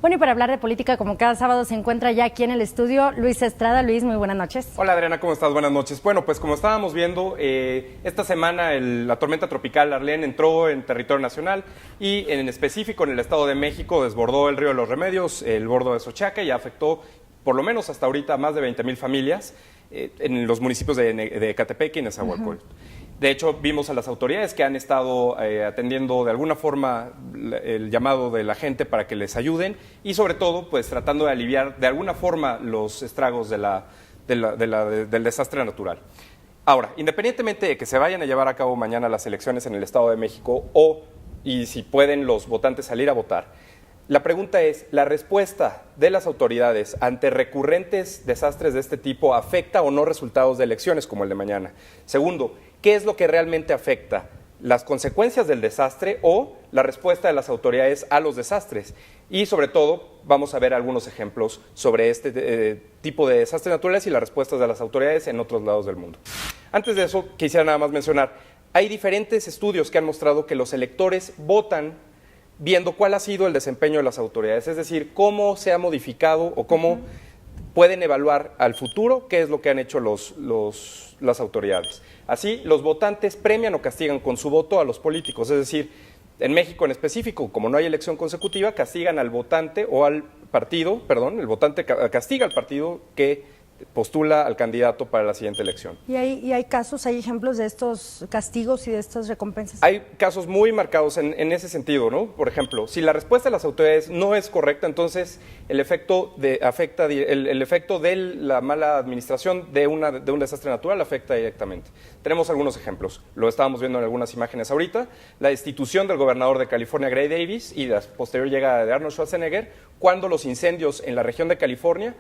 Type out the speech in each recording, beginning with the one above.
Bueno, y para hablar de política, como cada sábado, se encuentra ya aquí en el estudio Luis Estrada. Luis, muy buenas noches. Hola Adriana, ¿cómo estás? Buenas noches. Bueno, pues como estábamos viendo, esta semana la tormenta tropical Arlene entró en territorio nacional y en específico en el Estado de México desbordó el río de los Remedios, el bordo de Xochaca, y afectó por lo menos hasta ahorita más de 20,000 familias en los municipios de Ecatepec y Nezahualcóyotl. De hecho, vimos a las autoridades que han estado atendiendo de alguna forma el llamado de la gente para que les ayuden y sobre todo pues tratando de aliviar de alguna forma los estragos del desastre natural. Ahora, independientemente de que se vayan a llevar a cabo mañana las elecciones en el Estado de México y si pueden los votantes salir a votar, la pregunta es, ¿la respuesta de las autoridades ante recurrentes desastres de este tipo afecta o no resultados de elecciones como el de mañana? Segundo, ¿qué es lo que realmente afecta? ¿Las consecuencias del desastre o la respuesta de las autoridades a los desastres? Y sobre todo, vamos a ver algunos ejemplos sobre este tipo de desastres naturales y las respuestas de las autoridades en otros lados del mundo. Antes de eso, quisiera nada más mencionar, hay diferentes estudios que han mostrado que los electores votan viendo cuál ha sido el desempeño de las autoridades, es decir, cómo se ha modificado o cómo pueden evaluar al futuro qué es lo que han hecho las autoridades. Así, los votantes premian o castigan con su voto a los políticos, es decir, en México en específico, como no hay elección consecutiva, castigan al votante o al partido, el votante castiga al partido que postula al candidato para la siguiente elección. ¿Y hay casos, hay ejemplos de estos castigos y de estas recompensas? Hay casos muy marcados en ese sentido, ¿no? Por ejemplo, si la respuesta de las autoridades no es correcta, entonces el efecto de la mala administración de un desastre natural afecta directamente. Tenemos algunos ejemplos, lo estábamos viendo en algunas imágenes ahorita, la destitución del gobernador de California, Gray Davis, y la posterior llegada de Arnold Schwarzenegger, cuando los incendios en la región de California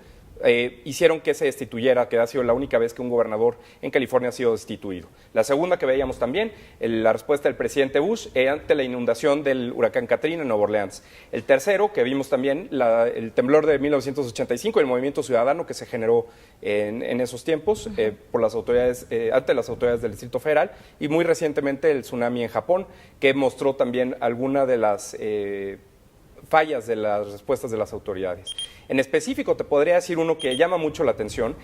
hicieron que se destituyera, que ha sido la única vez que un gobernador en California ha sido destituido. La segunda que veíamos también, la respuesta del presidente Bush ante la inundación del huracán Katrina en Nueva Orleans. El tercero, que vimos también, el temblor de 1985, el movimiento ciudadano que se generó en esos tiempos por las autoridades, ante las autoridades del Distrito Federal, y muy recientemente el tsunami en Japón, que mostró también alguna de las fallas de las respuestas de las autoridades. En específico, te podría decir uno que llama mucho la atención.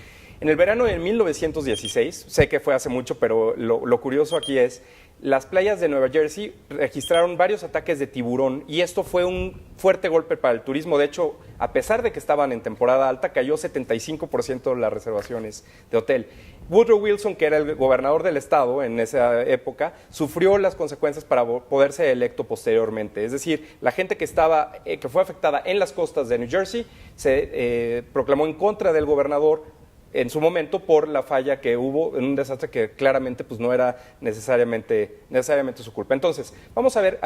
En el verano de 1916, sé que fue hace mucho, pero lo curioso aquí es, las playas de Nueva Jersey registraron varios ataques de tiburón y esto fue un fuerte golpe para el turismo. De hecho, a pesar de que estaban en temporada alta, cayó 75% de las reservaciones de hotel. Woodrow Wilson, que era el gobernador del estado en esa época, sufrió las consecuencias para poder ser electo posteriormente. Es decir, la gente que fue afectada en las costas de New Jersey se proclamó en contra del gobernador en su momento por la falla que hubo en un desastre que claramente pues, no era necesariamente su culpa. Entonces, vamos a ver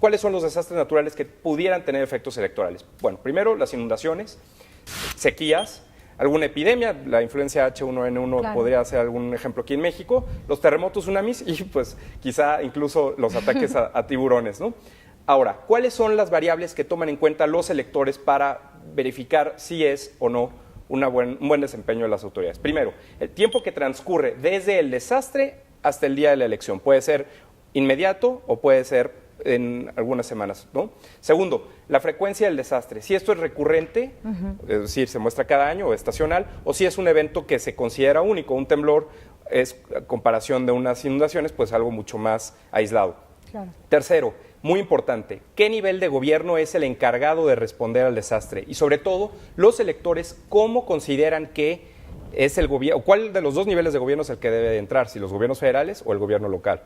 cuáles son los desastres naturales que pudieran tener efectos electorales. Bueno, primero las inundaciones, sequías, alguna epidemia, la influencia H1N1 claro. Podría ser algún ejemplo aquí en México, los terremotos, tsunamis y pues quizá incluso los ataques a tiburones, ¿no? Ahora, ¿cuáles son las variables que toman en cuenta los electores para verificar si es o no un buen desempeño de las autoridades? Primero, el tiempo que transcurre desde el desastre hasta el día de la elección. Puede ser inmediato o puede ser en algunas semanas, ¿no? Segundo, la frecuencia del desastre. Si esto es recurrente, es decir, se muestra cada año o estacional, o si es un evento que se considera único. Un temblor es, a comparación de unas inundaciones, pues algo mucho más aislado. Claro. Tercero, muy importante, ¿qué nivel de gobierno es el encargado de responder al desastre? Y sobre todo, los electores, ¿cómo consideran que es el gobierno, cuál de los dos niveles de gobierno es el que debe de entrar, si los gobiernos federales o el gobierno local?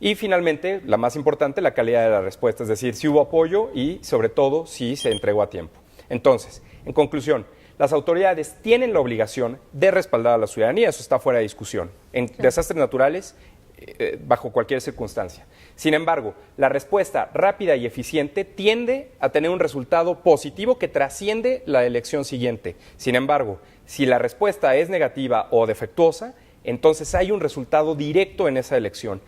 Y finalmente, la más importante, la calidad de la respuesta, es decir, si hubo apoyo y sobre todo si se entregó a tiempo. Entonces, en conclusión, las autoridades tienen la obligación de respaldar a la ciudadanía, eso está fuera de discusión, en desastres naturales, bajo cualquier circunstancia. Sin embargo, la respuesta rápida y eficiente tiende a tener un resultado positivo que trasciende la elección siguiente. Sin embargo, si la respuesta es negativa o defectuosa, entonces hay un resultado directo en esa elección.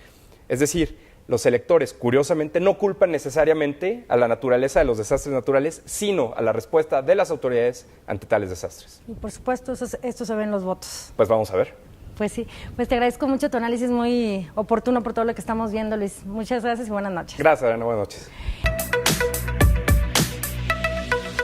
Es decir, los electores, curiosamente, no culpan necesariamente a la naturaleza de los desastres naturales, sino a la respuesta de las autoridades ante tales desastres. Y por supuesto, esto se ve en los votos. Pues vamos a ver. Pues sí, pues te agradezco mucho tu análisis muy oportuno por todo lo que estamos viendo, Luis. Muchas gracias y buenas noches. Gracias, Adriana, buenas noches.